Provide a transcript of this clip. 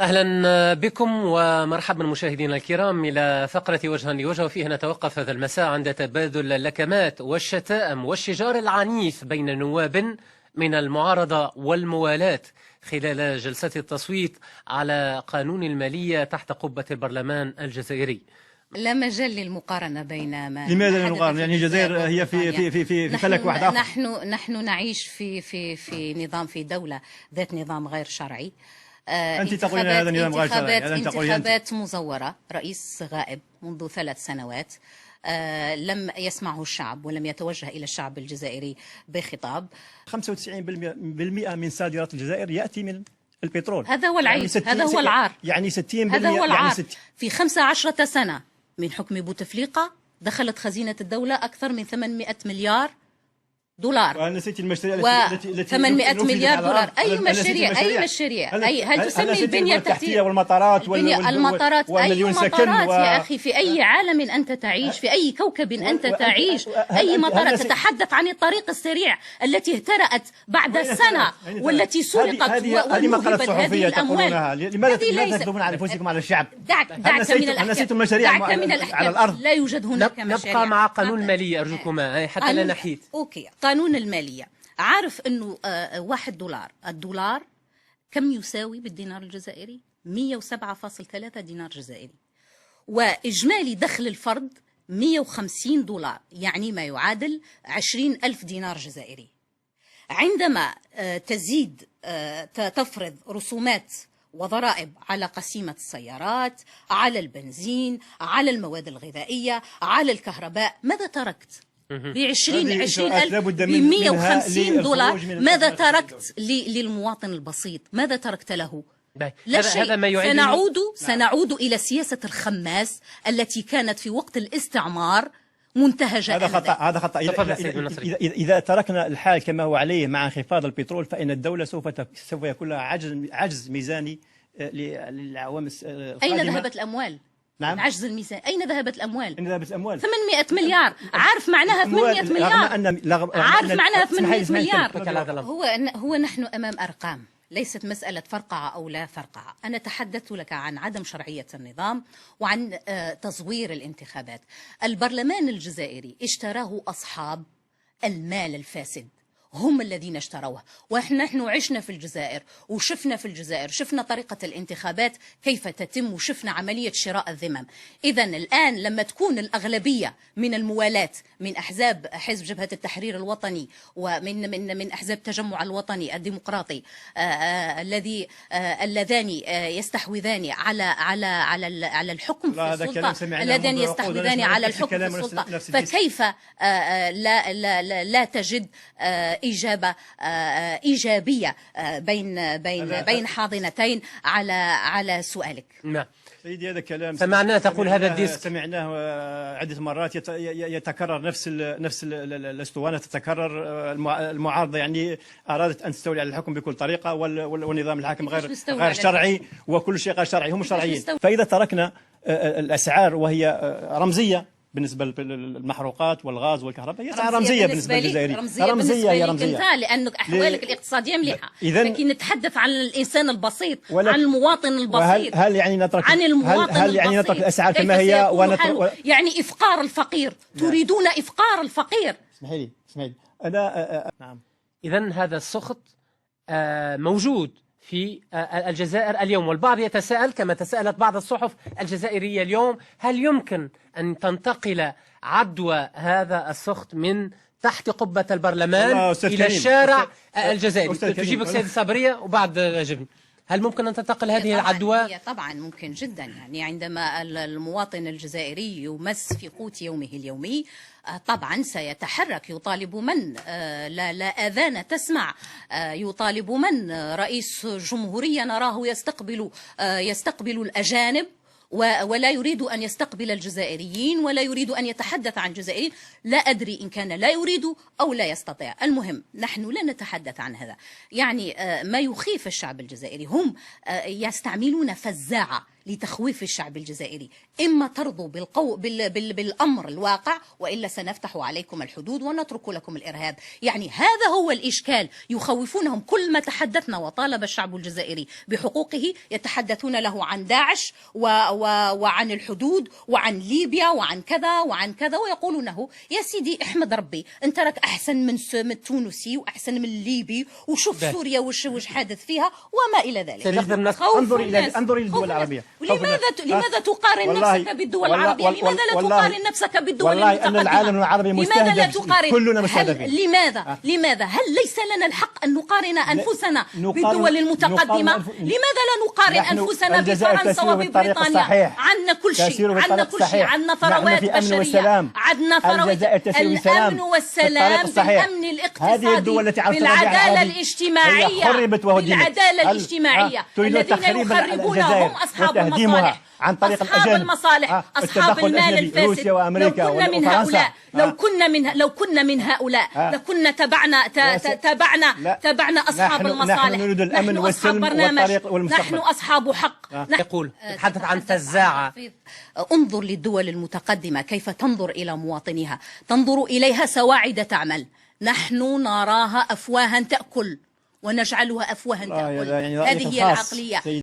أهلا بكم ومرحبا مشاهدينا الكرام إلى فقرة وجها لوجه، وفيها نتوقف هذا المساء عند تبادل اللكمات والشتائم والشجار العنيف بين نواب من المعارضة والموالاة خلال جلسة التصويت على قانون المالية تحت قبة البرلمان الجزائري. لا مجال للمقارنة بين ما لماذا لا نقارن؟ يعني الجزائر هي في فلك واحد آخر. نحن نعيش في نظام، في دولة ذات نظام غير شرعي. أنت تقولين هذا النظام غير شرعي. انتخابات مزورة، رئيس غائب منذ 3 سنوات، لم يسمعه الشعب ولم يتوجه إلى الشعب الجزائري بخطاب. 95% من صادرات الجزائر يأتي من البترول. هذا هو العيب، هذا هو العار، يعني 60%. هذا هو العار. في 15 سنة من حكم بوتفليقة دخلت خزينة الدولة أكثر من 800 مليار دولار. ونسيت المشاريع التي 800 مليار دولار. أي مشاريع؟ هل تسمي البنية التحتية والمطارات المطارات؟ أي مطارات يا أخي؟ في أي عالم أنت تعيش؟ في أي كوكب أنت تعيش؟ أي مطارات؟ تتحدث عن الطريق السريع التي اهترأت بعد سنة والتي سرقت ونهبت هذه الأموال. لماذا تكذبون على أنفسكم على الشعب؟ دعك من الأحكام. نسيت المشاريع على الأرض. لا يوجد هناك مشاريع. نبقى مع قانون المالية أرجوكما حتى لا نحيد. أوكي، قانون المالية. عارف أنه 1 دولار، الدولار كم يساوي بالدينار الجزائري؟ 107.3 دينار جزائري. وإجمالي دخل الفرد 150 دولار، يعني ما يعادل 20,000 دينار جزائري. عندما تفرض رسومات وضرائب على قسيمة السيارات، على البنزين، على المواد الغذائية، على الكهرباء، ماذا تركت؟ ب20,000 ب150 دولار ماذا تركت للمواطن البسيط؟ ماذا تركت له؟ لا شيء. هذا ما يعيد سنعود إلى سياسة الخماس التي كانت في وقت الاستعمار منتهجة. هذا خطأ. إذا تركنا الحال كما هو عليه مع انخفاض البترول فإن الدولة سوف يكون لها عجز ميزاني للعوام القادمة. أين ذهبت الأموال؟ نعم. عجز الميزان، أين ذهبت الأموال؟ 800 مليار. عارف معناها 800 مليار؟ عارف معناها 800 مليار؟ هو نحن أمام أرقام، ليست مسألة فرقعة أو لا فرقعة. أنا تحدثت لك عن عدم شرعية النظام وعن تزوير الانتخابات. البرلمان الجزائري اشتراه أصحاب المال الفاسد، هم الذين اشتروه. ونحن عشنا في الجزائر وشفنا في الجزائر، شفنا طريقة الانتخابات كيف تتم، وشفنا عملية شراء الذمم. إذا الآن لما تكون الأغلبية من الموالاة من أحزاب حزب جبهة التحرير الوطني ومن أحزاب التجمع الوطني الديمقراطي اللذان يستحوذان على الحكم في السلطة، اللذان يستحوذان على الحكم في السلطة، فكيف لا تجد إيجابية بين حاضنتين على سؤالك؟ نعم سيدي، هذا كلام سمعناه. تقول هذا الديسك سمعناه عدة مرات، يتكرر نفس الاسطوانة تتكرر. المعارضة يعني أرادت أن تستولي على الحكم بكل طريقة، والنظام الحاكم غير شرعي، وكل شيء غير شرعي، هم شرعيين. فإذا تركنا الأسعار وهي رمزية بالنسبة للمحروقات والغاز والكهرباء، هي رمزية بالنسبة للجزائري. رمزية لأنه أحوالك الاقتصادية مليحة، لكن نتحدث عن الإنسان البسيط، عن المواطن البسيط. هل يعني نترك الأسعار كما هي يعني إفقار الفقير؟ تريدون إفقار الفقير؟ اسمحي لي أنا نعم. إذن هذا السخط موجود في الجزائر اليوم، والبعض يتساءل كما تساءلت بعض الصحف الجزائرية اليوم: هل يمكن أن تنتقل عدوى هذا السخط من تحت قبة البرلمان إلى الشارع الجزائري؟ تجيبك سيد الصابرية وبعد جبني. هل ممكن أن تنتقل هذه العدوى؟ هي طبعا ممكن جدا. يعني عندما المواطن الجزائري يمس في قوت يومه اليومي طبعا سيتحرك، يطالب من لا آذان تسمع، يطالب من رئيس جمهورية نراه يستقبل الأجانب ولا يريد أن يستقبل الجزائريين، ولا يريد أن يتحدث عن الجزائريين. لا أدري إن كان لا يريد أو لا يستطيع. المهم نحن لا نتحدث عن هذا. يعني ما يخيف الشعب الجزائري هم يستعملون فزاعة لتخويف الشعب الجزائري. إما ترضوا بالأمر الواقع، وإلا سنفتح عليكم الحدود ونترك لكم الإرهاب. يعني هذا هو الإشكال، يخوفونهم. كل ما تحدثنا وطالب الشعب الجزائري بحقوقه يتحدثون له عن داعش وعن الحدود وعن ليبيا وعن كذا وعن كذا، ويقولونه يا سيدي احمد ربي، انت راك أحسن من التونسي وأحسن من الليبي، وشوف سوريا وش حادث فيها وما إلى ذلك. انظر إلى الدول العربية. لماذا تقارن نفسك بالدول العربية؟ لماذا لا تقارن نفسك بالدول المتقدمة؟ أن العالم العربي مستهدف. لماذا لا تقارن؟ كلنا مستهدفين. لماذا؟ هل ليس لنا الحق أن نقارن أنفسنا بالدول المتقدمة؟ لماذا لا نقارن أنفسنا بفرنسا وببريطانيا؟ عندنا كل شيء، عندنا ثروات بشرية، عندنا ثروات. الأمن والسلام بالأمن الاقتصادي، بالعدالة الاجتماعية، بالعدالة الاجتماعية. الذين يخربونها هم أصحاب المصالح، عن طريق أصحاب المصالح، أصحاب المال الفاسد. روسيا وأمريكا لو كنا من هؤلاء لكنا تبعنا أصحاب المصالح. نحن نريد الأمن والسلم والطريق والمستقبل. نحن أصحاب حق. يقول تحدث عن فزاعة. انظر للدول المتقدمة كيف تنظر إلى مواطنيها، تنظر إليها سواعد تعمل. نحن نراها أفواها تأكل ونجعلها أفواها تأكل. هذه هي العقلية.